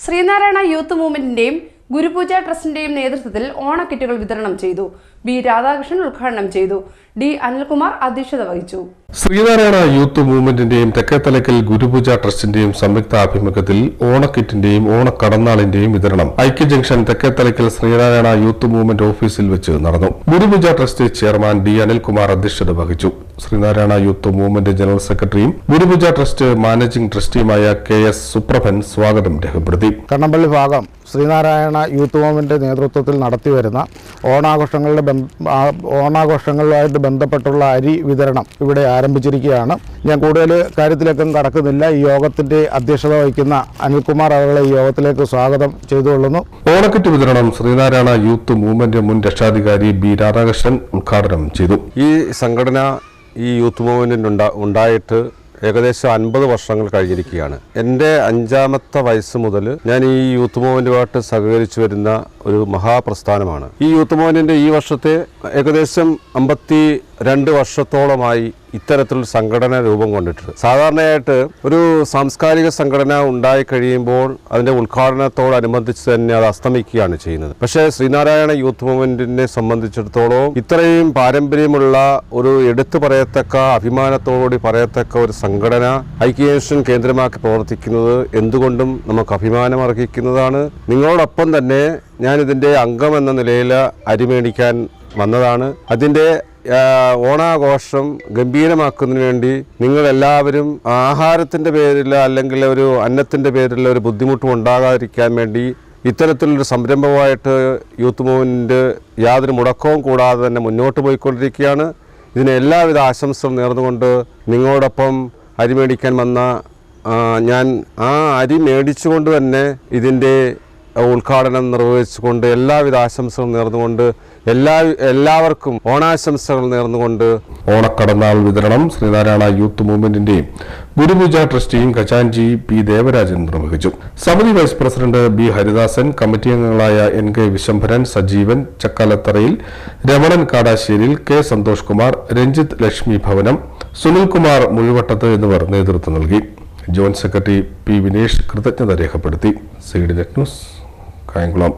Sreenarayana youth മൂവ്മെന്റിന്റെയും ഗുരുപൂജ ട്രസ്റ്റിന്റെയും നേതൃത്വത്തിൽ ഓണക്കിറ്റുകൾ വിതരണം ചെയ്തു. ബി രാധാകൃഷ്ണൻ ഉദ്ഘാടനം ചെയ്തു. ഡി അനിൽകുമാർ അധ്യക്ഷത വഹിച്ചു. ശ്രീനാരായണ യൂത്ത് മൂവ്മെന്റിന്റെയും തെക്കേത്തലയ്ക്കൽ ഗുരുപൂജ ട്രസ്റ്റിന്റെയും സംയുക്ത ആഭിമുഖ്യത്തിൽ ഓണക്കിറ്റിന്റെയും ഓണക്കടന്നാളിന്റെയും വിതരണം ഐക്യ junction Thekkethalakkal Sreenarayana youth movement ഓഫീസിൽ വെച്ച് നടന്നു. ഗുരുപൂജ ട്രസ്റ്റ് ചെയർമാൻ ഡി അനിൽകുമാർ അധ്യക്ഷത വഹിച്ചു. ശ്രീനാരായണ യൂത്ത് മൂവ്മെന്റ് ജനറൽ സെക്രട്ടറിയും ഗുരുപൂജ ട്രസ്റ്റ് മാനേജിംഗ് ട്രസ്റ്റിയുമായ കെ.എസ്. സുപ്രഭൻ സ്വാഗതം രേഖപ്പെടുത്തി. കണ്ണമ്പള്ളി ഭാഗം ശ്രീനാരായണ യൂത്ത് മൂവ്മെന്റ് നേതൃത്വത്തിൽ നടത്തിവരുന്ന ഓണാഘോഷങ്ങളുമായിട്ട് ബന്ധപ്പെട്ടുള്ള അരി വിതരണം ഇവിടെ ആരംഭിച്ചിരിക്കുകയാണ്. ഞാൻ കൂടുതൽ കാര്യത്തിലേക്കും കടക്കുന്നില്ല. ഈ യോഗത്തിന്റെ അധ്യക്ഷത വഹിക്കുന്ന അനിൽകുമാർ അവരുടെ ഈ യോഗത്തിലേക്ക് സ്വാഗതം ചെയ്തുകൊള്ളുന്നു. ഓണക്കിറ്റ് വിതരണം ശ്രീനാരായണ യൂത്ത് മൂവ്മെന്റ് മുൻ രക്ഷാധികാരി ബി രാധാകൃഷ്ണൻ ഉദ്ഘാടനം ചെയ്തു. ഈ സംഘടന ഈ യൂത്ത് മൂവ്മെന്റിന് ഉണ്ടായിട്ട് ഏകദേശം 50 വർഷങ്ങൾ കഴിഞ്ഞിരിക്കുകയാണ്. എൻ്റെ 5ാമത്തെ വയസ്സ് മുതൽ ഞാൻ ഈ യൂത്ത് മൂവ്മെന്റുമായിട്ട് സഹകരിച്ചു വരുന്ന ഒരു മഹാപ്രസ്ഥാനമാണ്. ഈ യൂത്ത് മൂവ്മെന്റിന്റെ ഈ വർഷത്തെ ഏകദേശം 52 വർഷത്തോളമായി ഇത്തരത്തിലൊരു സംഘടന രൂപം കൊണ്ടിട്ടുണ്ട്. സാധാരണയായിട്ട് ഒരു സാംസ്കാരിക സംഘടന ഉണ്ടായി കഴിയുമ്പോൾ അതിൻ്റെ ഉദ്ഘാടനത്തോടനുബന്ധിച്ച് തന്നെ അത് അസ്തമിക്കുകയാണ് ചെയ്യുന്നത്. പക്ഷേ ശ്രീനാരായണ യൂത്ത് മൂവ്മെന്റിനെ സംബന്ധിച്ചിടത്തോളം ഇത്രയും പാരമ്പര്യമുള്ള ഒരു എടുത്തു പറയത്തക്ക അഭിമാനത്തോടുകൂടി പറയത്തക്ക ഒരു സംഘടന ഐക്യ ജംഗ്ഷൻ കേന്ദ്രമാക്കി പ്രവർത്തിക്കുന്നത് എന്തുകൊണ്ടും നമുക്ക് അഭിമാനം അർഹിക്കുന്നതാണ്. നിങ്ങളോടൊപ്പം തന്നെ ഞാനിതിൻ്റെ അംഗം എന്ന നിലയിൽ അരിമേടിക്കാൻ വന്നതാണ്. അതിൻ്റെ ഓണാഘോഷം ഗംഭീരമാക്കുന്നതിന് വേണ്ടി നിങ്ങളെല്ലാവരും ആഹാരത്തിൻ്റെ പേരിൽ അല്ലെങ്കിൽ ഒരു അന്നത്തിൻ്റെ പേരിൽ ഒരു ബുദ്ധിമുട്ടും ഉണ്ടാകാതിരിക്കാൻ വേണ്ടി ഇത്തരത്തിലൊരു സംരംഭമായിട്ട് യൂത്ത് മൂവ്മെൻറ്റ് യാതൊരു മുടക്കവും കൂടാതെ തന്നെ മുന്നോട്ട് പോയിക്കൊണ്ടിരിക്കുകയാണ്. ഇതിന് എല്ലാവിധ ആശംസകളും നേർന്നുകൊണ്ട് നിങ്ങളോടൊപ്പം അരി മേടിക്കാൻ വന്ന ഞാൻ ആ അരി മേടിച്ചുകൊണ്ട് തന്നെ ഇതിൻ്റെ ഉദ്ഘാടനം നിർവഹിച്ചുകൊണ്ട് എല്ലാവിധ ആശംസകളും നേർന്നുകൊണ്ട് എല്ലാവർക്കും ഓണാശംസകൾ നേർന്നുകൊണ്ട് ഓണക്കടന്നാൾ വിതരണം ശ്രീനാരായണ യൂത്ത് മൂവ്മെന്റിന്റെയും ഗുരുപൂജ ട്രസ്റ്റിയും ഖജാൻജി പി ദേവരാജൻ നിർവഹിച്ചു. സമിതി vice president B Haridasan, committee അംഗങ്ങളായ എൻ.കെ. വിശംഭരൻ, സജീവൻ ചക്കാലത്തറയിൽ, രമണൻ കാടാശ്ശേരിയിൽ, കെ. സന്തോഷ് കുമാർ, രഞ്ജിത്ത് ലക്ഷ്മി ഭവനം, സുനിൽകുമാർ മുഴുവട്ടത്ത് എന്നിവർ നേതൃത്വം നൽകി. Joint secretary P. വിനേഷ് കൃതജ്ഞത രേഖപ്പെടുത്തി. സി.ഡി. Net news, Kayamkulam.